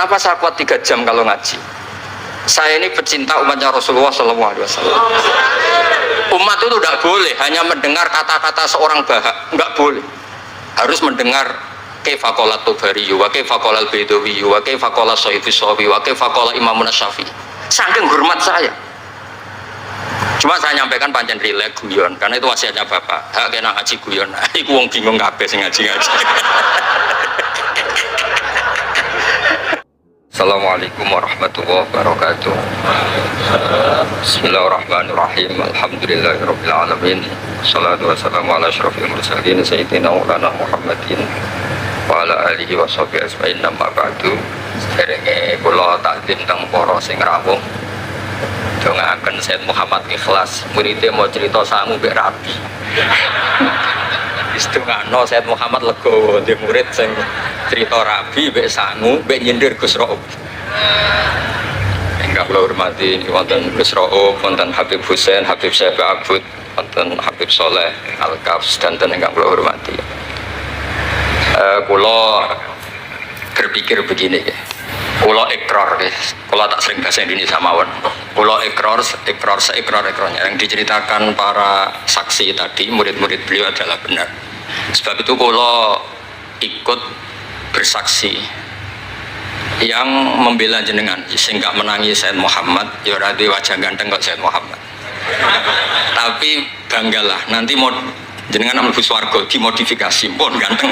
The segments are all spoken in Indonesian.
Kenapa saya kuat 3 jam kalau ngaji? Saya ini pecinta umatnya Rasulullah SAW. Umat itu tidak boleh hanya mendengar kata-kata seorang bahak, nggak boleh. Harus mendengar kaifa qala Tubari wa kaifa qala Al-Baidawi wa kaifa qala Shahifus Shafi wa kaifa qala Imamun Syafi'i. Saking hormat saya. Cuma saya nyampaikan pancen rileks guyon karena itu wasiatnya Bapak. Hak kena ngaji guyon. Iku wong bingung kabeh sing ngaji-ngaji. Assalamualaikum warahmatullahi wabarakatuh. Bismillahirrahmanirrahim. Alhamdulillahirabbil alamin. Wassalatu wassalamu ala asyrofil mursalin sayyidina Maulana Muhammadin wa ala alihi washabihi ajmain. Amma ba'du. Derenge kula takdim teng para sing rawuh. Dongaaken Sayyid Muhammad Ikhlas, muridé mau cerita sangu mbek rabi. Wis dongano Sayyid Muhammad legowo ndek murid sing cerita rabi mbek sangu mbek nyindir Gus Raub. Ingkang kula hormati wonten Gus Raub, wonten Habib Husain, Habib Syekh Abud, wonten Habib Soleh Al-Kafs dan ingkang kula hormati. Kula berpikir begini ya. Kula ikrar, kula tak sering bahasa Indonesia mawon. Kula ikrar-ikrarnya yang diceritakan para saksi tadi, murid-murid beliau adalah benar. Sebab itu kula ikut bersaksi yang membela jenengan, sehingga menangi Sayyid Muhammad. Ya ora duwe wajah ganteng kok Sayyid Muhammad. Tapi banggalah nanti mau jenengan mlebu swarga dimodifikasi pun ganteng.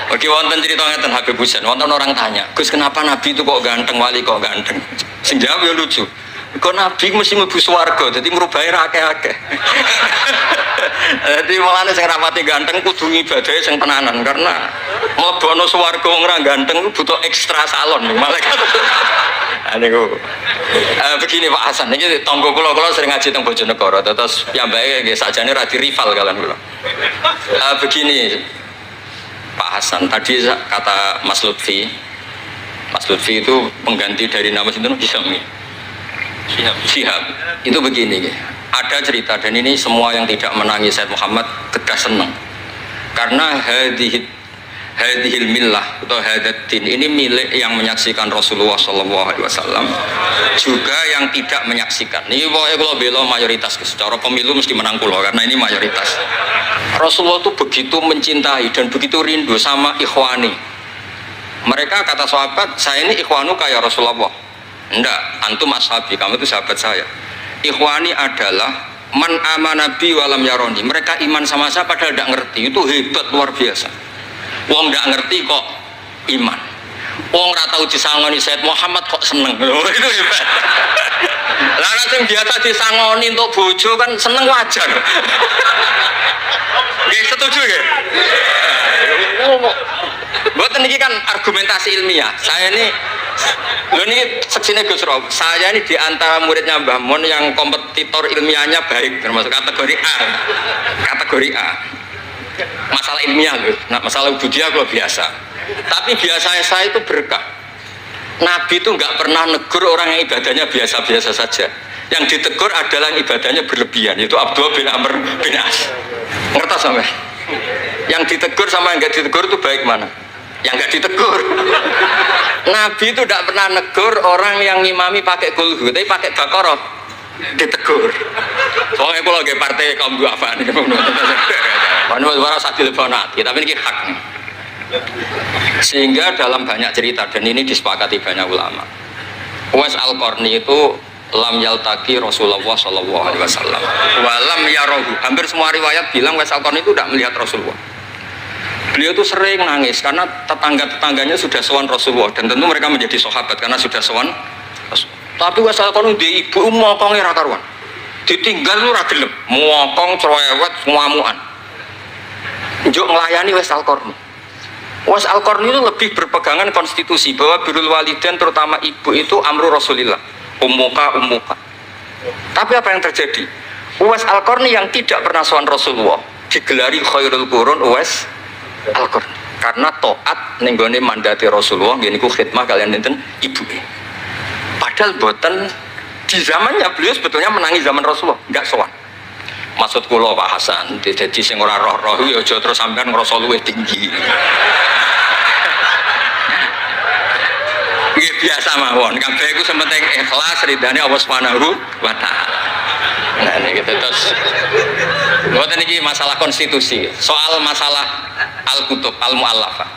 Oke, wonten cerita ngeten Habib Husain, wonten orang tanya, Gus kenapa Nabi itu kok ganteng, wali kok ganteng? Sing jawab ya lucu. Kok Nabi mesti mlebu swarga, dadi mrubahe ra akeh-akeh. Dadi mulane sing rapati ganteng kudu ngibadahe sing tenanan karena mlebono swarga wong ra ganteng butuh ekstra salon malaikat. Niku. Begini Pak Hasan, iki tangga kula sering ngaji teng Bojonegoro, terus piyambake nggih sakjane ra di rival kalian kula. Begini Pak Hasan, tadi kata Mas Lutfi itu pengganti dari nama sinten Syihab. Itu begini, ada cerita dan ini semua yang tidak menangis Sayyid Muhammad kedah senang karena hadhil millah atau hadatin ini milik yang menyaksikan Rasulullah SAW juga yang tidak menyaksikan. Ini pokoknya kalau bela mayoritas, secara pemilu mesti menang pulau karena ini mayoritas. Rasulullah itu begitu mencintai dan begitu rindu sama ikhwani. Mereka kata sahabat, saya ini ikhwanu kayak Rasulullah. Enggak, antum ashabi, kamu itu sahabat saya. Ikhwani adalah man amanabi walam yaroni. Mereka iman sama saya padahal tidak ngerti. Itu hebat luar biasa. Wong tidak ngerti kok iman. Wong ora tau disangoni Sayyid Muhammad kok seneng. Itu hebat. Lah sing biasa disangoni untuk bojo kan seneng wajar. Nggih setuju nggih? Mboten niki kan argumentasi ilmiah. Saya ini lho niki seksine Gus Raub. Saya ini di antara muridnya Mbah Mun yang kompetitor ilmiahnya baik, termasuk kategori A. Kategori A. Masalah ilmiah loh, nah, masalah budaya kalau biasa. Tapi biasanya saya itu berkah. Nabi itu nggak pernah negur orang yang ibadahnya biasa-biasa saja. Yang ditegur adalah yang ibadahnya berlebihan. Itu Abdullah bin Amr bin As. Ngerti sampai? Yang ditegur sama yang nggak ditegur itu baik mana? Yang nggak ditegur. Nabi itu tidak pernah negur orang yang ngimami pakai kulhu, tapi pakai Baqarah ditegur. Soalnya kalau lagi partai kaum duafa nih, mana suara sadil bonati, tapi ini hak nih. Sehingga dalam banyak cerita dan ini disepakati banyak ulama. Uwais Al-Qarni itu lam yaltaqi Rasulullah SAW, walam yarahu. Hampir semua riwayat bilang Uwais Al-Qarni itu tidak melihat Rasulullah. Beliau itu sering nangis karena tetangga-tetangganya sudah sowan Rasulullah dan tentu mereka menjadi sahabat karena sudah sowan. Tapi Uwais Al-Qarni di ibu mokongnya ra karuan. Ditinggal lu ra gelem, mokong cerewet ngamukan. Njuk nglayani Uwais Al-Qarni. Uwais Al-Qarni itu lebih berpegangan konstitusi bahwa birrul walidain terutama ibu itu amru Rasulillah. Ummuka. Tapi apa yang terjadi? Uwais Al-Qarni yang tidak pernah sowan Rasulullah digelari khairul qurun Uwais Al-Qarni karena taat ning gone mandate Rasulullah nggih niku khidmah kalian enten ibu. Padahal boten di zamannya beliau sebetulnya menangi zaman Rasulullah, enggak sowan. Maksud kula Pak Hasan, dadi sing ora roh-roh ya aja terus sampean ngrasa luwih tinggi. biasa mawon. Kabeh iku sementing ikhlas ridane Allah Subhanahu wa taala. Nah niki terus mboten iki masalah konstitusi, soal masalah al-kutub al-mu'allafah.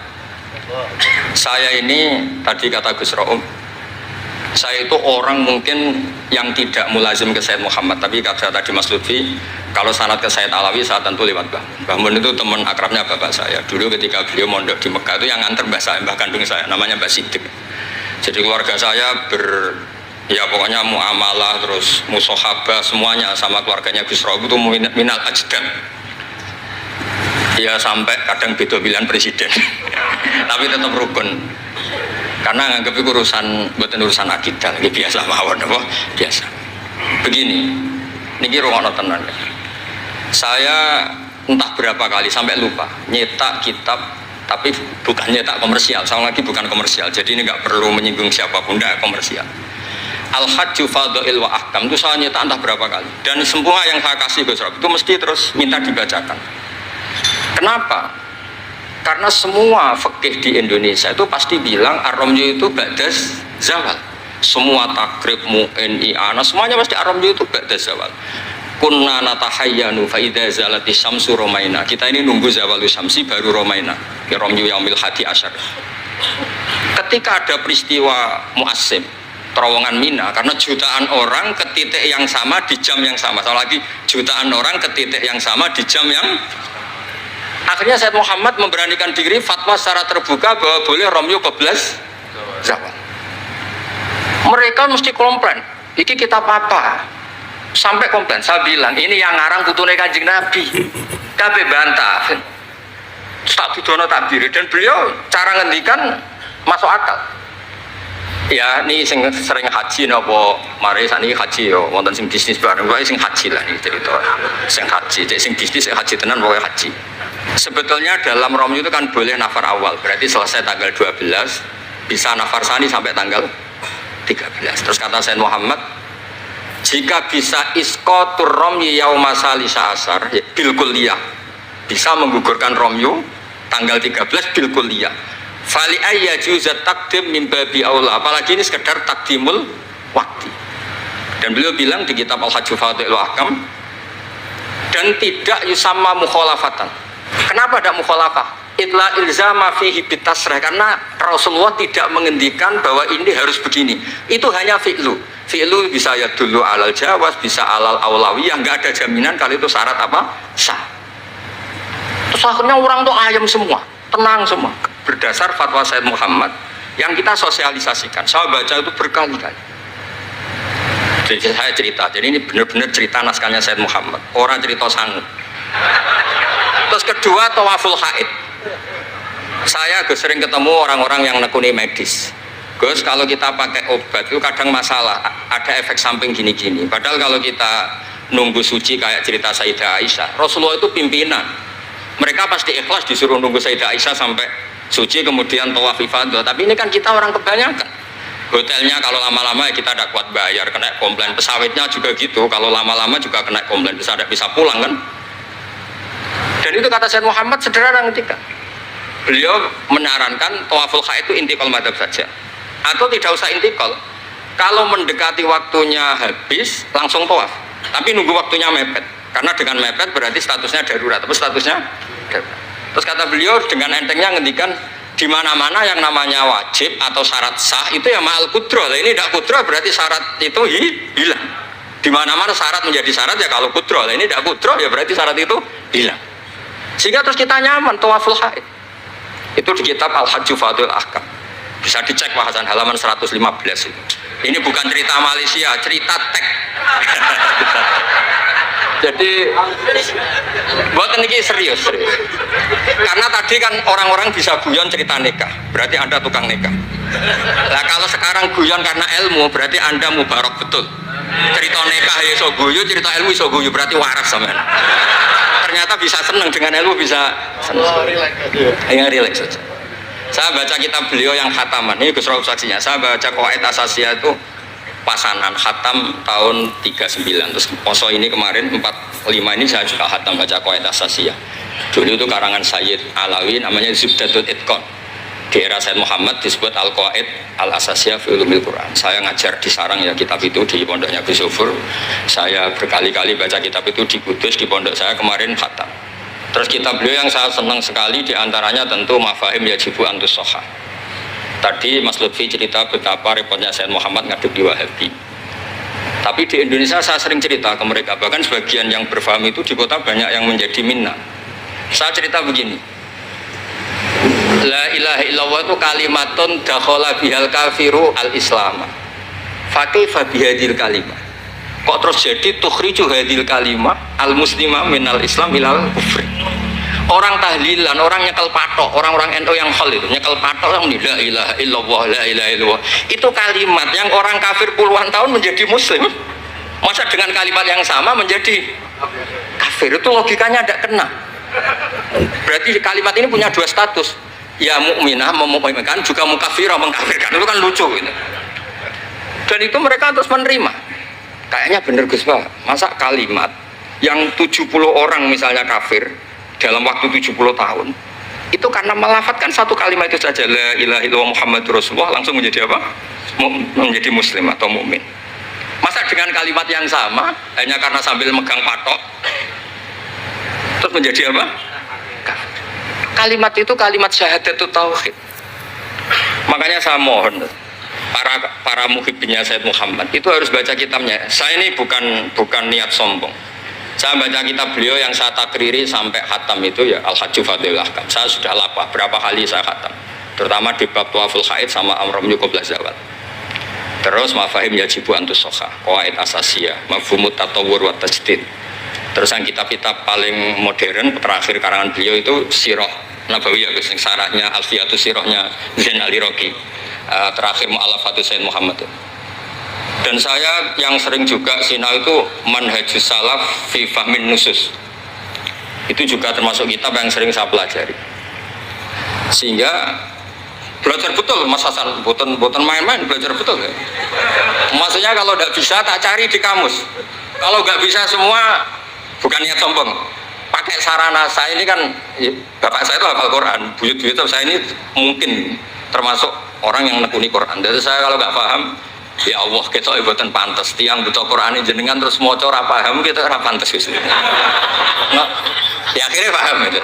Saya ini tadi kata Gus Raum, saya itu orang mungkin yang tidak mulazim ke Sayyid Muhammad, tapi kata tadi Mas Lutfi, kalau sanad ke Sayyid Alawi saya tentu lewat Mbah Mun itu teman akrabnya bapak saya. Dulu ketika beliau mondok di Mekah itu yang nganter mbah saya, mbah kandung saya, namanya Mbah Sidik. Jadi keluarga saya ya pokoknya muamalah terus musohabah semuanya sama keluarganya Gus Raub itu minal ajdam. Ya sampai kadang beda pilihan presiden, tapi tetap rukun. Karena nganggep itu urusan akidah, ini biasa mawon apa? Biasa. Begini, niki rungokno tenan. Saya entah berapa kali sampai lupa nyetak kitab, tapi bukan nyetak komersial. Sama lagi bukan komersial. Jadi ini nggak perlu menyinggung siapapun, nggak komersial. Al-Hajju Fadha'il wa Ahkam itu saya nyetak entah berapa kali. Dan semua yang saya kasih Gus Rob itu mesti terus minta dibacakan. Kenapa? Karena semua fikih di Indonesia itu pasti bilang ar-ramyu itu ba'das zawal. Semua takrib mu'in i'ana semuanya pasti ar-ramyu itu ba'das zawal. Kunna natahayyanu fa idza zalati syamsu romaina. Kita ini nunggu zawalu syamsi baru romaina. Ya ramyu yaumil hadi asyar. Ketika ada peristiwa mu'assim terowongan Mina, karena jutaan orang ke titik yang sama di jam yang sama. Soal lagi jutaan orang ke titik yang sama di jam yang akhirnya Sayyid Muhammad memberanikan diri fatwa secara terbuka bahwa boleh romyu keblas zawal. Mereka mesti komplain, iki kita apa? Sampai komplain, saya bilang ini yang ngarang putune Kanjeng Nabi. Kabeh bantah. Tak tudono takbir dan beliau cara ngendikan masuk akal. Ya ini sing sering haji napa mari sakniki haji yo wonten sing bisnis bareng wae sing haji lah iki cerita. Sing haji, cek sing bisnis sing haji tenan pokoke haji. Sebetulnya dalam romyu itu kan boleh nafar awal, berarti selesai tanggal 12 bisa nafar sani sampai tanggal 13. Terus kata Sayyid Muhammad, jika bisa iskotur romyu yauma salisa asar bil kulliyah, bisa menggugurkan romyu tanggal 13 bil kulliyah. Fali ayya juzat takdim min babi aula, apalagi ini sekedar takdimul waktu. Dan beliau bilang di kitab Al-Hajju Fadha'il Ahkam, dan tidak yusamma mukhalafatan. Kenapa ada mukhalafah? Itla ilzama fihi bitasrah, karena Rasulullah tidak mengendikan bahwa ini harus begini. Itu hanya fi'lu. Fi'lu bisa ya dulu alal jawaz, bisa alal aulawiyah, nggak ada jaminan kalau itu syarat apa? Sah. Terus akhirnya orang tuh ayam semua, tenang semua. Berdasar fatwa Sayyid Muhammad yang kita sosialisasikan. Saya baca itu berkali-kali. Jadi saya cerita, jadi ini benar-benar cerita naskahnya Sayyid Muhammad, orang cerita sanggup. Terus kedua, tawaful haid. Saya sering ketemu orang-orang yang nekuni medis. Gus, kalau kita pakai obat itu kadang masalah, ada efek samping gini-gini. Padahal kalau kita nunggu suci kayak cerita Sayyidah Aisyah, Rasulullah itu pimpinan. Mereka pasti ikhlas disuruh nunggu Sayyidah Aisyah sampai suci kemudian tawaf ifadah. Tapi ini kan kita orang kebanyakan. Hotelnya kalau lama-lama ya kita tidak kuat bayar, kena komplain. Pesawatnya juga gitu, kalau lama-lama juga kena komplain, tidak bisa pulang kan. Dan itu kata Sayyid Muhammad sederhana ketika beliau menyarankan tawaful haid itu intikal madhab saja, atau tidak usah intikal. Kalau mendekati waktunya habis langsung tawaf, tapi nunggu waktunya mepet, karena dengan mepet berarti statusnya darurat, tapi statusnya darurat. Terus kata beliau dengan entengnya ngendikan di mana-mana yang namanya wajib atau syarat sah itu ya ma'al kudroh. Ini tidak kudroh berarti syarat itu hilang. Di mana-mana syarat menjadi syarat ya kalau kudroh. Ini tidak kudroh ya berarti syarat itu hilang. Sehingga terus kita nyaman tawaful haid. Itu di kitab Al-Hajju Fadha'il Ahkam. Bisa dicek bahasan halaman 115 itu. Ini bukan cerita Malaysia, cerita tek. Jadi buat ini serius. Karena tadi kan orang-orang bisa guyon cerita nikah, berarti Anda tukang nikah. Nah kalau sekarang guyon karena ilmu, berarti Anda mubarak betul. Cerita nikah iso guyu, cerita ilmu iso guyu, berarti waras sampean. Ternyata bisa senang dengan ilmu, bisa senang. Yang rileks saja. Saya baca kitab beliau yang khataman, ini Gus Rauf saksinya. Saya baca Qawaid Asasiyah itu pasanan khatam tahun 39. Terus poso ini kemarin 45 ini saya juga khatam baca Qawaid Asasiyah. Dulu itu karangan Sayyid Alawi namanya Zubdatul Itqan. di era Said Muhammad disebut Al-Qawaid Al-Asasiyah fi Ulumil Quran. Saya ngajar di Sarang ya kitab itu di pondoknya Gus Sufur. Saya berkali-kali baca kitab itu di Kudus di pondok saya kemarin khatam. Terus kitab beliau yang saya senang sekali diantaranya tentu Mafahim Yajibu Antus Sohah. Tadi Mas Lutfi cerita betapa repotnya Said Muhammad ngadep di Wahabi. Tapi di Indonesia saya sering cerita ke mereka, bahkan sebagian yang berfaham itu di kota banyak yang menjadi minna. Saya cerita begini, la ilaha illallah itu kalimatun dakhala bihal kafiru al-islam. Fakaifa bihadil kalimah. Kok terus jadi tukhriju hadil kalimah al-muslimah minal islam ilal kufri. Orang tahlilan, orang nyekel patok, orang-orang NU yang khol itu nyekel patok yang la ilaha illallah, la ilaha illallah. Itu kalimat yang orang kafir puluhan tahun menjadi muslim. Masa dengan kalimat yang sama menjadi kafir? Itu logikanya tidak kena. Berarti kalimat ini punya dua status. Ya mukminah memukminkan, juga mukafirah mengkafirkan. Itu kan lucu gitu. Dan itu mereka terus menerima. Kayaknya bener Gus Pak. Masa kalimat yang 70 orang misalnya kafir dalam waktu 70 tahun itu karena melafatkan satu kalimat itu saja, la ilaha illallah Muhammadur Rasulullah, langsung menjadi apa? Menjadi muslim atau mukmin. Masa dengan kalimat yang sama hanya karena sambil megang patok terus menjadi apa? Kalimat itu kalimat syahadatut tauhid. Makanya saya mohon para muhibbinnya Said Muhammad itu harus baca kitabnya. Saya ini bukan niat sombong. Saya baca kitab beliau yang saya takriri sampai khatam itu ya Al-Hajju Fadlul Ahkam. Saya sudah lapah berapa kali saya khatam. Terutama di bab Tuaful Haid sama Amrun Qabla Zawal. Terus Mafahim Yajibu Antus Sohah, Qawaid Asasiyah, Mafhumut Tatawwur wa Tajdid. Terus yang kitab-kitab paling modern terakhir karangan beliau itu Sirah Nabawiyah, sarahnya Alfiyatus Sirahnya Zain al-Iraqi. Terakhir Mu'alafatus Said Muhammad. Dan saya yang sering juga sinau itu Manhajus Salaf fi Fahmin Nusus. Itu juga termasuk kitab yang sering saya pelajari. Sehingga belajar betul Mas Hasan, boten main-main, belajar betul ya. Maksudnya kalau tidak bisa tak cari di kamus. Kalau nggak bisa semua bukan niat sombong. Pakai sarana saya ini kan bapak saya itu hafal Quran, buyut-buyut saya ini mungkin termasuk orang yang nekuni Quran. Jadi saya kalau nggak paham, ya Allah kita ibadah pantas. Tiang buta Quran ini jenengan terus mau ora paham kita ora pantas wis. Nah, ya akhirnya paham itu.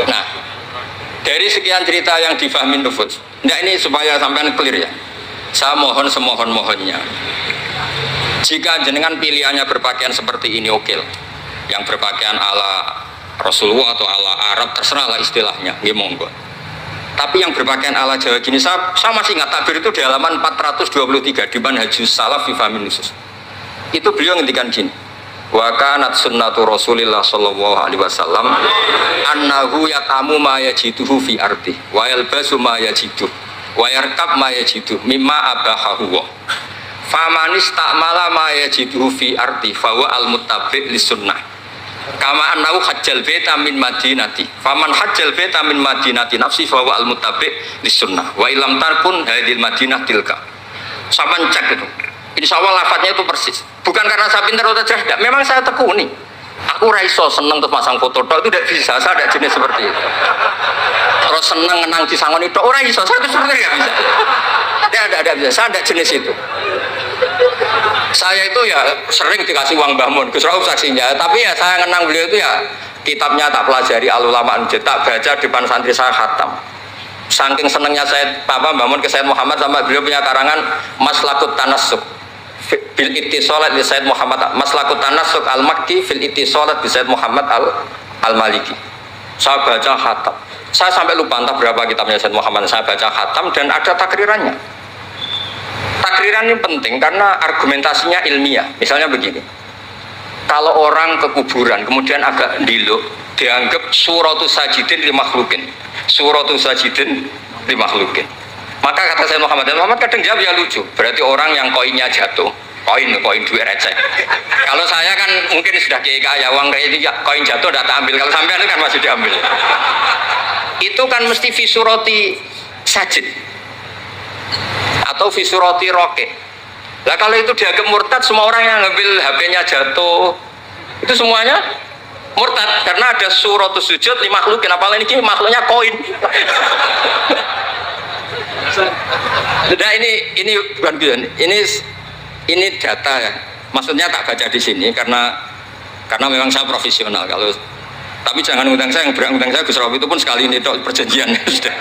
Nah, dari sekian cerita yang difahami nufus, nah ini supaya sampean clear ya. Saya mohon semohon-mohonnya. Jika jenengan pilihannya berpakaian seperti ini oke. Yang berpakaian ala Rasulullah atau ala Arab terserah lah istilahnya, nggih monggo. Tapi yang berpakaian ala Jawa gini, saya masih ingat takbir itu di halaman 423 di Manhajus Salaf fi Fahmin Nusus. Itu beliau ngendikan gini. Wa kanat sunnatu Rasulillah sallallahu alaihi wasallam annahu yatamu ma yajiduhu fi ardi wa yalbasu ma yajidu wa yarkab ma yajidu mimma abahahu wa faman istamala ma yajiduhu fi ardi fa huwa al-muttabi' lis-sunnah kama annahu hajjal baita min madinati faman hajjal baita min madinati nafsi fa huwa al-muttabi' lis-sunnah wa ilam tarkun hadil madinah tilka. Saman cek itu. Insya Allah lafadznya itu persis. Bukan karena saya pintar atau cerdas, memang saya tekuni. Aku raiso seneng tuh pasang foto tok itu tidak bisa, saya tidak jenis seperti itu. Terus seneng ngenang di sangon itu, orang iso, saya itu sebenarnya nggak bisa. Tidak bisa, saya tidak jenis itu. Saya itu ya sering dikasih uang Mbah Mun, Gus Rauf saksinya. Tapi ya saya ngenang beliau itu ya kitabnya tak pelajari al-ulama tak baca depan santri saya khatam. Saking senengnya saya Mbah Mun ke Said Muhammad sampai beliau punya karangan Maslakut Tanassuk bil ittisalat li Said Muhammad Maslakut Tanassuk al-Makki fil ittisalat bi Said Muhammad al-Maliki. Saya baca khatam. Saya sampai lupa entah berapa kitabnya Said Muhammad. Saya baca khatam dan ada takrirannya. Takriran ini penting karena argumentasinya ilmiah. Misalnya begini. Kalau orang ke kuburan kemudian agak diluk, dianggap suratus sajidin li makhlukin. Suratus sajidin li makhlukin. Maka kata Said Muhammad kadang jawab ya lucu. Berarti orang yang koinnya jatuh, koin duit receh. Kalau saya kan mungkin sudah kaya uang kayak itu ya, koin jatuh tidak ambil. Kalau sampean kan masih diambil. Itu kan mesti fisuroti sajid atau fisuroti roket. Lah kalau itu dianggap murtad, semua orang yang ngambil HP-nya jatuh, itu semuanya Murtad karena ada suratus sujud li makhlukin, apalagi ini makhluknya koin. Nah ini bukan gitu, ini data ya. Maksudnya tak baca di sini karena memang saya profesional. Kalau tapi jangan ngundang saya, yang berang ngundang saya Gus Rauf itu pun sekali ini perjanjian sudah.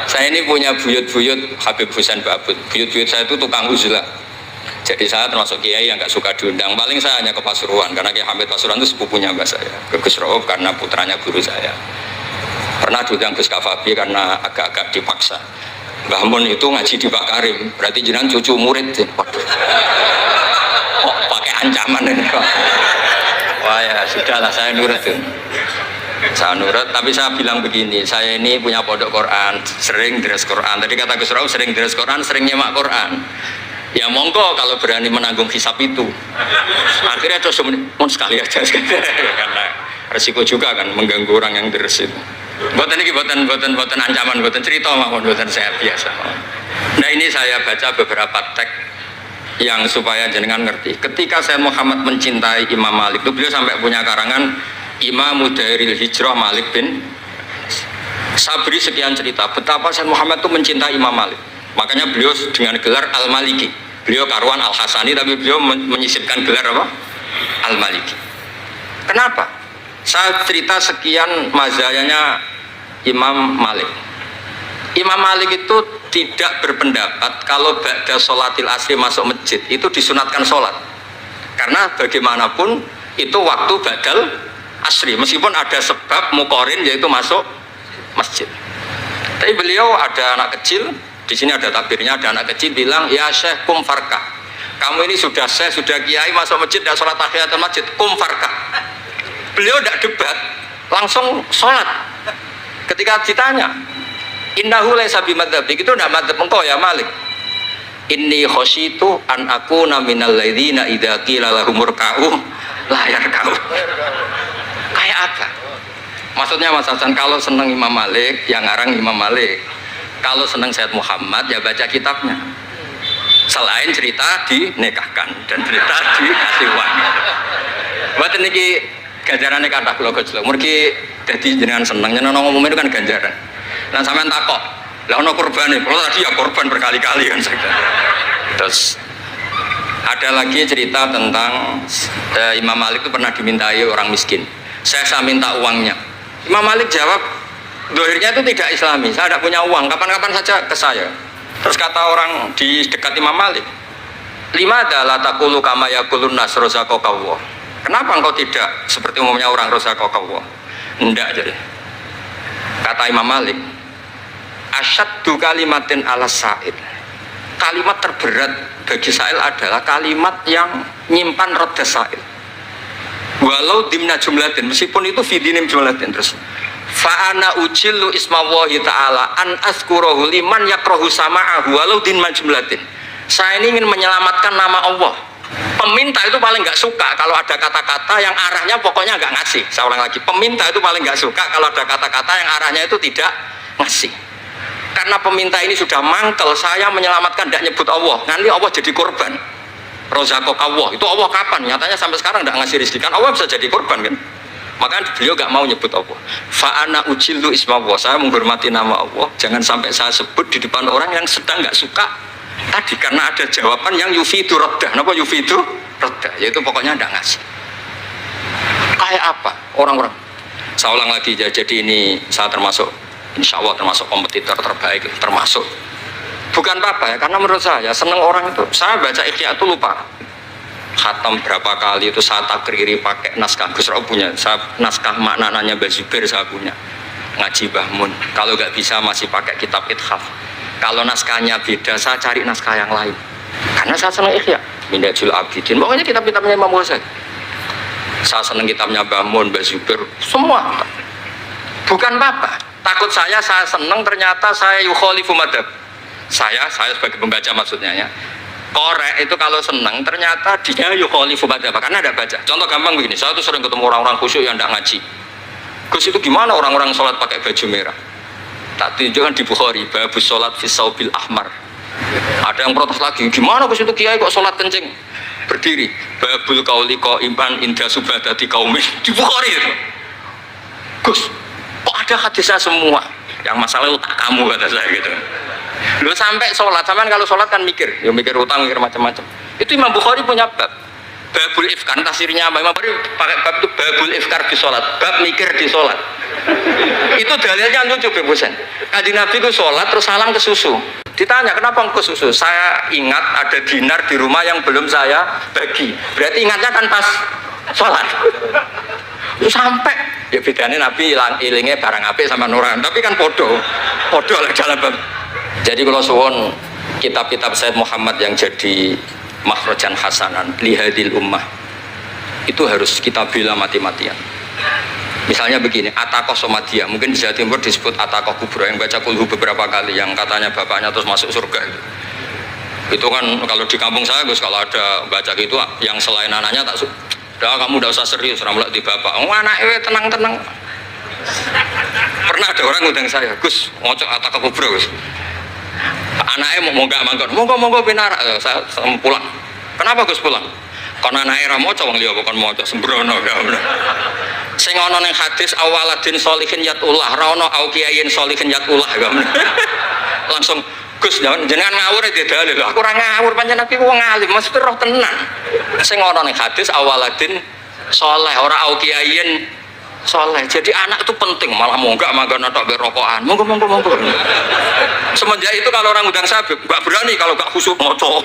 Saya ini punya buyut-buyut Habib Husain Babut. Buyut-buyut saya itu tukang uzlah. Jadi saya termasuk kiai yang nggak suka diundang. Paling saya hanya ke Pasuruan karena Kiai Hamid Pasuruan itu sepupunya mbak saya. Ke Gus Rauf karena putranya guru saya. Pernah diundang Gus Kafabi karena agak-agak dipaksa. Mbah Mun itu ngaji di Pak Karim, berarti jenengan cucu murid. Waduh. Kok pakai ancaman ini? Wah ya sudahlah, saya nurut tuh. Saya nurut, tapi saya bilang begini, saya ini punya pondok Quran, sering deres Quran. Tadi kata Gus Rauf sering deres Quran, sering nyemak Quran. Ya monggo kalau berani menanggung hisab itu. Akhirnya terus sekali aja, karena resiko juga kan mengganggu orang yang deres itu. Buatan ini buatan ancaman, buatan cerita maupun buatan saya biasa. Nah ini saya baca beberapa teks yang supaya jenengan ngerti. Ketika Sayyid Muhammad mencintai Imam Malik itu beliau sampai punya karangan Imam Mudairil Hijrah Malik bin Sabri, sekian cerita betapa Sayyid Muhammad itu mencintai Imam Malik. Makanya beliau dengan gelar Al-Maliki. Beliau karuan Al-Hasani tapi beliau menyisipkan gelar apa? Al-Maliki. Kenapa? Saya cerita sekian mazayanya Imam Malik. Imam Malik itu tidak berpendapat kalau ba'da sholatil asri masuk masjid itu disunatkan sholat, karena bagaimanapun itu waktu ba'dal asri meskipun ada sebab mukorin yaitu masuk masjid. Tapi beliau ada anak kecil, di sini ada takbirnya, ada anak kecil bilang ya syekh kum farkah, kamu ini sudah syekh sudah kiai masuk masjid dan sholat tahiyatul masjid, kum farkah. Beliau tidak debat, langsung sholat. Ketika ditanya innahu laisa bimadzhabik, itu tidak madzhab engkau ya Malik. Inni khasyitu an akuna minal ladzina idza qila lahum murka'u la yarka'u. Kayak apa? Maksudnya Mas Hasan, kalau senang Imam Malik ya ngarang Imam Malik, kalau senang Sayyid Muhammad ya baca kitabnya. Selain cerita dinikahkan dan cerita dikasih uang. Buat niki ganjarannya kata kula gojlok. Mergi dadi jenengan seneng nyeneng ngomong itu kan ganjaran. Dan sampean takok, lah ono korbane, kalau tadi ya korban berkali-kali kan saya. Terus ada lagi cerita tentang Imam Malik itu pernah dimintai orang miskin. Saya minta uangnya. Imam Malik jawab, dohirnya itu tidak Islami, saya tidak punya uang, kapan-kapan saja ke saya. Terus kata orang di dekat Imam Malik, lima adalah takulu kama yakulun nas rozaqallah. Kenapa engkau tidak seperti umumnya orang rozaqallah? Enggak jadi. Kata Imam Malik, asyaddu kalimatin ala sa'il, kalimat terberat bagi sa'il adalah kalimat yang nyimpan roda sa'il walau dimna jumlatin, meskipun itu fidinim jumlatin. Terus fa'ana ujillu ismawahi ta'ala an azkurahu liman yakrohu sama'ahu walau dimna jumlatin. Saya ini ingin menyelamatkan nama Allah. Peminta itu paling nggak suka kalau ada kata-kata yang arahnya pokoknya nggak ngasih. Saya ulang lagi, peminta itu paling nggak suka kalau ada kata-kata yang arahnya itu tidak ngasih. Karena peminta ini sudah mangkel, saya menyelamatkan tidak nyebut Allah, nanti Allah jadi korban. Rozakok Allah, itu Allah kapan? Nyatanya sampai sekarang tidak ngasih rezeki, kan Allah bisa jadi korban kan? Maka beliau nggak mau nyebut Allah. Fa'ana ujillu ismawah, saya menghormati nama Allah, jangan sampai saya sebut di depan orang yang sedang nggak suka tadi, karena ada jawaban yang yufidu raddah. Kenapa yufidu raddah? Yaitu pokoknya tidak ngasih. Kayak apa orang-orang? Saya ulang lagi, jadi ini saya termasuk, insya Allah termasuk kompetitor terbaik, termasuk. Bukan apa ya, karena menurut saya seneng orang itu. Saya baca Ikhya itu lupa khatam berapa kali, itu saya takriri pakai naskah Gus Rauf punya, saya naskah maknanya Mbah Zubair saya punya, ngaji Mbah Mun. Kalau nggak bisa masih pakai kitab Ithaf. Kalau naskahnya beda, saya cari naskah yang lain. Karena saya seneng Ikhya, Minhajul Abidin, pokoknya kitab-kitabnya Imam Ghazali. Saya seneng kitabnya Mbah Mun, Mbah Zubair, semua. Bukan apa, takut saya seneng ternyata saya yukhalifu madhab. Saya sebagai pembaca maksudnya ya, korek itu kalau senang ternyata dia yukhalifu madhab karena ada baca. Contoh gampang begini, saya tuh sering ketemu orang-orang khusyuk yang tidak ngaji. Gus itu gimana orang-orang sholat pakai baju merah? Tak tunjukkan di Bukhari, babus sholat fi saubil ahmar. Ada yang protes lagi, gimana Gus itu kiai kok sholat kencing? berdiri babul qauli qaiman inda subadati qaumin di Bukhari itu. Gus, kok ada hadisnya semua? Yang masalah otak kamu kata saya gitu. Lu sampai sholat, sampean kalau sholat kan mikir, ya mikir utang, mikir macam-macam. Itu Imam Bukhari punya bab. Babul ifkar, tafsirnya apa? Imam Bukhari pakai bab itu babul ifkar di sholat, bab mikir di sholat. Itu dalilnya lucu Bebosen. Kanjeng Nabi itu sholat terus salam ke susu. Ditanya kenapa ke susu? Saya ingat ada dinar di rumah yang belum saya bagi. Berarti ingatnya kan pas sholat. Terus sampai ya bedanya Nabi ilingnya barang apik sama nuran, tapi kan podo lah dalam bab. Jadi kalau suwon kitab-kitab Sayyid Muhammad yang jadi makhrajan hasanan lihadil ummah itu harus kita bela mati-matian. Misalnya begini, Ataqah Somadiyah, mungkin di Jawa Timur disebut Ataqah Kubra, yang baca kulhu beberapa kali, yang katanya bapaknya terus masuk surga itu. Itu kan kalau di kampung saya Gus, kalau ada baca gitu yang selain anaknya tak udah kamu udah usah serius ramlak di bapak. Oh anaknya tenang-tenang. Pernah ada orang ngundang saya, Gus, ngocok Ataqah Kubra Gus. Anaknya mau nggak mangkon, monggo pinar, saya pulang. Kenapa Gus pulang? Karena anaknya ramoco wong liya bukan moco sembrono kamu. Sing ana ning hadis awaladin sholihin yatullah, ra ono au kiyayin sholihin yatullah kamu. Langsung Gus jenengan ngawur di dalil. Aku ora ngawur pancen aku wong alim, mesti roh tenan. Sing ana ning hadis awaladin sholeh ora au kiyayin soleh. Jadi anak itu penting, malah mau enggak makan atau berokokan. Monggo. Semenjak itu kalau orang undang saya enggak berani kalau enggak khusyuk moco.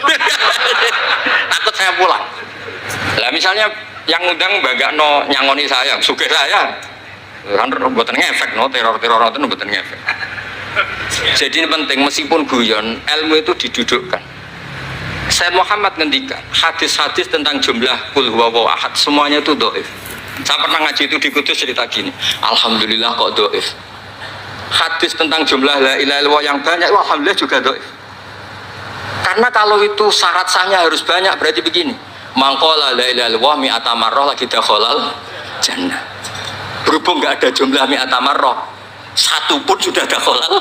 Takut saya pulang. Lah misalnya yang undang no nyangoni saya, sugih saya. Kan mboten ngefek no teror itu mboten ngefek. Jadi ini penting meskipun guyon, ilmu itu didudukkan. Sayyid Muhammad ngendikan, hadis-hadis tentang jumlah kul huwallahu ahad semuanya itu dhaif. Saya pernah ngaji itu di Kudus cerita gini, alhamdulillah kok dhaif. Hadis tentang jumlah la ilaha illallah yang banyak, alhamdulillah juga dhaif. Karena kalau itu syarat sahnya harus banyak, berarti begini. Mangqala la ilaha illallah mi'ata marrah lagi dakhalal jannah. Berhubung enggak ada jumlah mi'ata marrah, satu pun sudah dakhalal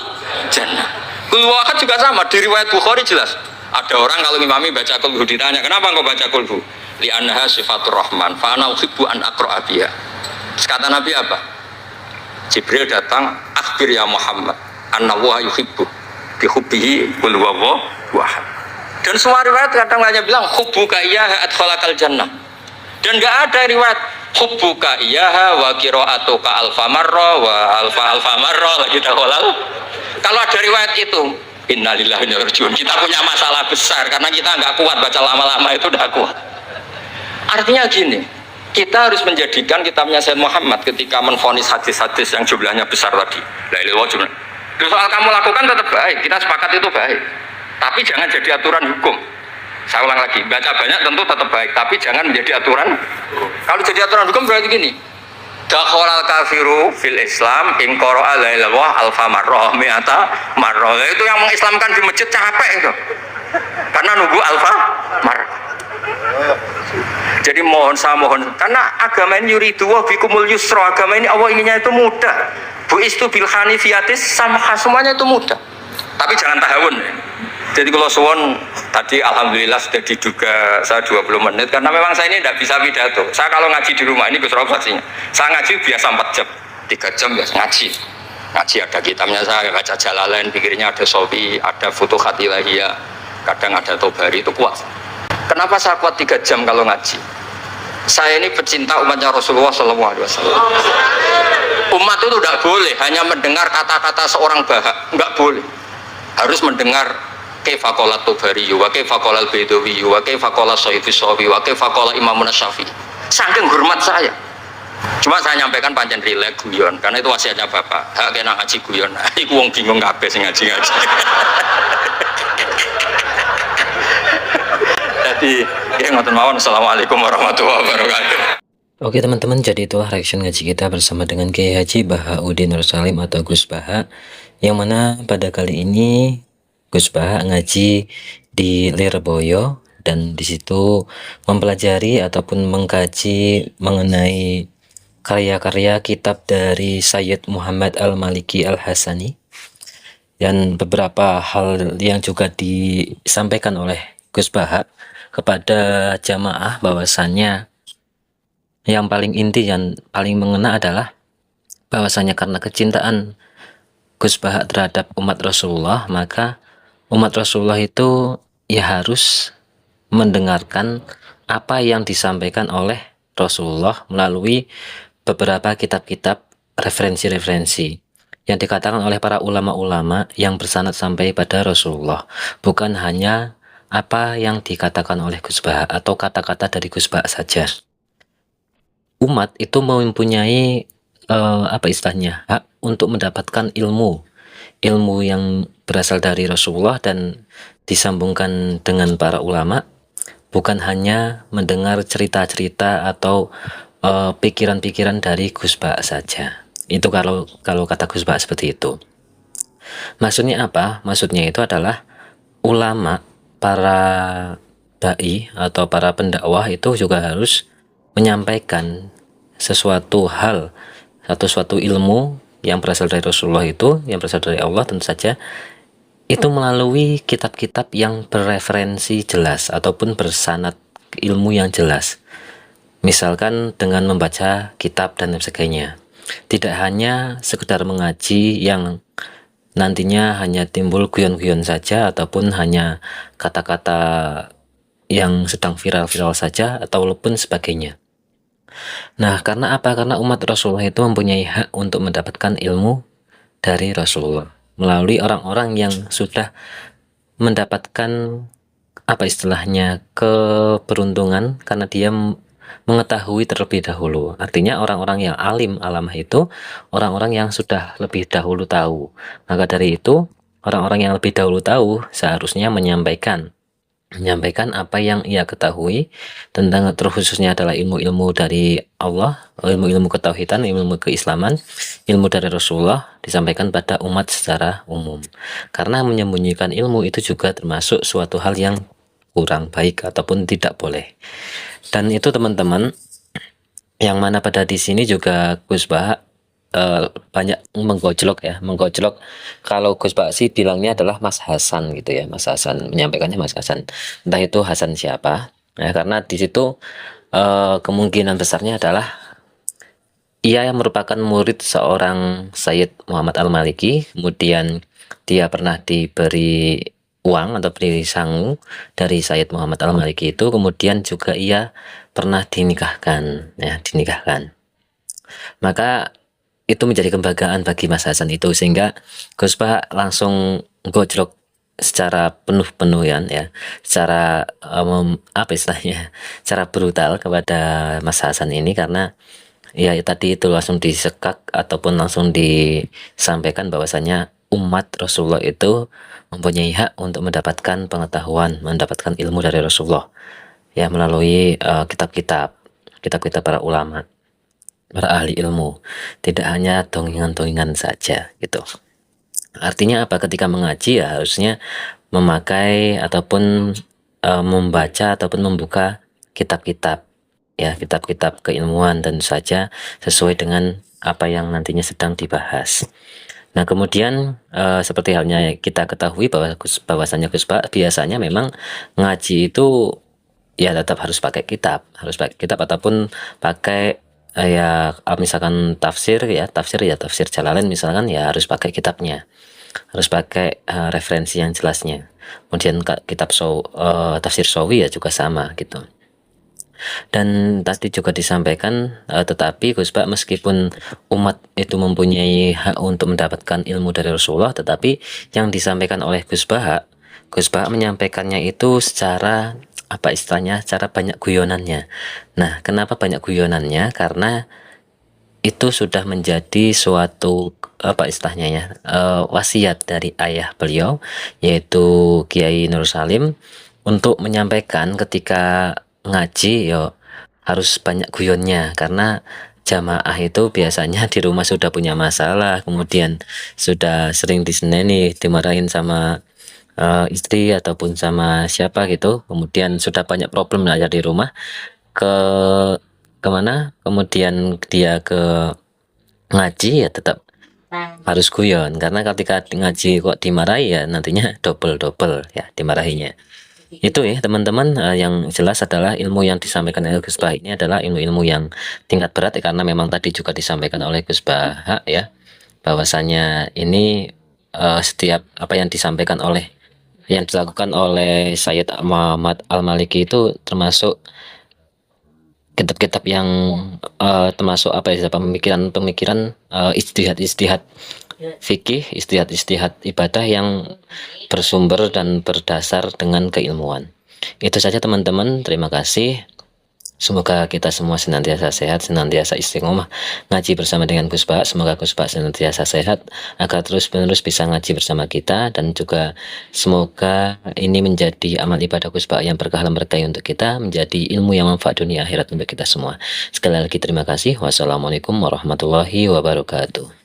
jannah. Kul ahad juga sama, di riwayat Bukhari jelas. Ada orang kalau imami baca kulhu ditanya, kenapa engkau baca kulhu? Li'annaha sifatur rahman fa ana uhibbu an aqra'a biha. Kata Nabi apa? Jibril datang, akhbir ya Muhammad anna wa yuhibbu bi hubbihi qul huwallahu ahad. Dan semua riwayat kadang hanya bilang hubbuka iyyaha adkhalakal jannah. Dan enggak ada riwayat hubbuka iyyaha wa qira'atuka alfa marra wa alfa marra lagi dakhalal. Kalau ada riwayat itu innalillahi wa inna ilaihi raji'un, kita punya masalah besar karena kita enggak kuat baca lama-lama itu udah kuat. Artinya gini, kita harus menjadikan kitabnya Sayyid Muhammad ketika menvonis hadis-hadis yang jumlahnya besar tadi. La ilaha illallah. Soal kamu lakukan tetap baik, kita sepakat itu baik. Tapi jangan jadi aturan hukum. Saya ulang lagi, baca banyak tentu tetap baik, tapi jangan menjadi aturan. Kalau jadi aturan hukum berarti gini. Dakhalal kafiru fil Islam in qara'a la ilaha illallah alfa marrah mi'ata marrah. Itu yang mengislamkan di masjid capek itu. Karena nunggu alfa marrah. Jadi saya mohon karena agama ini yuridu wa bikumul yusra, agama ini Allah inginnya itu mudah. Buistu bil hanifiyatis samha, semuanya itu mudah. Tapi jangan tahawun. Jadi kalau suwon tadi alhamdulillah sudah diduga saya 20 menit karena memang saya ini tidak bisa pidato. Saya kalau ngaji di rumah ini Gus Rauf saksinya. Saya ngaji biasa 4 jam, 3 jam ya ngaji. Ngaji ada kitabnya saya baca Jalalain, pikirnya ada Sofi, ada Futuhat Ilahiyah, kadang ada Tobari, itu kuat. Kenapa saya kuat 3 jam kalau ngaji? Saya ini pecinta umatnya Rasulullah SAW. Umat itu tidak boleh hanya mendengar kata-kata seorang bahak, enggak boleh. Harus mendengar kaifa qala Tobari, wa kaifa qala Al-Baidawi, wa kaifa qala Syafi'i Syafi'i, wa kaifa qala Imamun Syafi'i. Saking hormat saya. Cuma saya nyampaikan pancen rileks guyon, karena itu wasiatnya Bapak. Hak kena ngaji guyon. Iku wong bingung kabeh sing ngaji-ngaji. Jadi, ya ngoten mawon. Assalamualaikum warahmatullahi wabarakatuh. Oke teman-teman, jadi itulah reaction ngaji kita bersama dengan Kiai Haji Bahauddin Nur Salim atau Gus Baha, yang mana pada kali ini Gus Baha ngaji di Lirboyo dan di situ mempelajari ataupun mengkaji mengenai karya-karya kitab dari Sayyid Muhammad Al-Maliki Al-Hasani dan beberapa hal yang juga disampaikan oleh Gus Baha kepada jamaah bahwasannya yang paling inti dan paling mengena adalah bahwasanya karena kecintaan Gus Baha terhadap umat Rasulullah, maka umat Rasulullah itu ya harus mendengarkan apa yang disampaikan oleh Rasulullah melalui beberapa kitab-kitab referensi-referensi yang dikatakan oleh para ulama-ulama yang bersanad sampai pada Rasulullah, bukan hanya apa yang dikatakan oleh Gus Baha atau kata-kata dari Gus Baha saja. Umat itu mempunyai apa istilahnya, hak untuk mendapatkan ilmu yang berasal dari Rasulullah dan disambungkan dengan para ulama, bukan hanya mendengar cerita-cerita atau pikiran-pikiran dari Gus Baha saja. Itu kalau kata Gus Baha seperti itu. Maksudnya apa? Maksudnya itu adalah ulama, para dai atau para pendakwah itu juga harus menyampaikan sesuatu hal atau suatu ilmu yang berasal dari Rasulullah, itu yang berasal dari Allah tentu saja, itu melalui kitab-kitab yang bereferensi jelas ataupun bersanad ilmu yang jelas, misalkan dengan membaca kitab dan sebagainya. Tidak hanya sekedar mengaji yang nantinya hanya timbul guyon-guyon saja ataupun hanya kata-kata yang sedang viral-viral saja ataupun sebagainya. Nah, karena apa? Karena umat Rasulullah itu mempunyai hak untuk mendapatkan ilmu dari Rasulullah melalui orang-orang yang sudah mendapatkan apa istilahnya, keberuntungan karena dia mengetahui terlebih dahulu. Artinya orang-orang yang alim alamah itu orang-orang yang sudah lebih dahulu tahu. Maka dari itu orang-orang yang lebih dahulu tahu seharusnya menyampaikan apa yang ia ketahui tentang, terkhususnya adalah ilmu-ilmu dari Allah, ilmu-ilmu ketauhidan, ilmu keislaman, ilmu dari Rasulullah, disampaikan pada umat secara umum. Karena menyembunyikan ilmu itu juga termasuk suatu hal yang kurang baik ataupun tidak boleh. Dan itu teman-teman, yang mana pada di sini juga Gus Baha banyak menggojlok kalau Gus Baha sih bilangnya adalah Mas Hasan gitu ya, Mas Hasan, menyampaikannya Mas Hasan, entah itu Hasan siapa ya, karena di situ kemungkinan besarnya adalah ia yang merupakan murid seorang Sayyid Muhammad Al-Maliki, kemudian dia pernah diberi uang atau beri sangu dari Sayyid Muhammad Al-Maliki itu, kemudian juga ia pernah dinikahkan ya, maka itu menjadi kebanggaan bagi Mas Hasan itu, sehingga Gus Baha langsung gojlok secara penuh ya, secara apa istilahnya, secara brutal kepada Mas Hasan ini, karena ya tadi itu langsung disekak ataupun langsung disampaikan bahwasanya umat Rasulullah itu mempunyai hak untuk mendapatkan pengetahuan, mendapatkan ilmu dari Rasulullah ya melalui kitab-kitab para ulama, para ahli ilmu, tidak hanya dongengan-dongengan saja gitu. Artinya apa? Ketika mengaji ya harusnya memakai ataupun membaca ataupun membuka kitab-kitab ya, kitab-kitab keilmuan, dan saja sesuai dengan apa yang nantinya sedang dibahas. Nah, kemudian seperti halnya kita ketahui bahwasanya Gus Baha biasanya memang ngaji itu ya tetap harus pakai kitab ataupun pakai ya misalkan tafsir Jalalain misalkan, ya harus pakai kitabnya, harus pakai referensi yang jelasnya. Kemudian kitab tafsir Sawi ya juga sama gitu. Dan tadi juga disampaikan tetapi Gus Baha meskipun umat itu mempunyai hak untuk mendapatkan ilmu dari Rasulullah, tetapi yang disampaikan oleh Gus Baha menyampaikannya itu secara apa istilahnya, cara banyak guyonannya. Nah, kenapa banyak guyonannya? Karena itu sudah menjadi suatu apa istilahnya ya, wasiat dari ayah beliau yaitu Kiai Nur Salim untuk menyampaikan ketika ngaji yo harus banyak guyonnya, karena jamaah itu biasanya di rumah sudah punya masalah, kemudian sudah sering diseneni, dimarahin sama istri ataupun sama siapa gitu, kemudian sudah banyak problem aja di rumah, kemana kemudian dia ke ngaji ya tetap harus guyon, karena ketika ngaji kok dimarahi ya nantinya double ya dimarahinya. Itu ya teman-teman, yang jelas adalah ilmu yang disampaikan oleh Gus Bah ini adalah ilmu-ilmu yang tingkat berat ya, karena memang tadi juga disampaikan oleh Gus Bah ya, bahwasanya ini setiap apa yang disampaikan oleh yang dilakukan oleh Sayyid Muhammad Al-Maliki itu termasuk kitab-kitab yang termasuk apa ya, pemikiran-pemikiran, istihad-istihad fikih, istihad-istihad ibadah yang bersumber dan berdasar dengan keilmuan. Itu saja teman-teman, terima kasih. Semoga kita semua senantiasa sehat, senantiasa istiqomah ngaji bersama dengan Gus Bah. Semoga Gus Bah senantiasa sehat agar terus-menerus bisa ngaji bersama kita, dan juga semoga ini menjadi amal ibadah Gus Bah yang berkah dan berkahi untuk kita, menjadi ilmu yang manfaat dunia akhirat untuk kita semua. Sekali lagi terima kasih. Wassalamualaikum warahmatullahi wabarakatuh.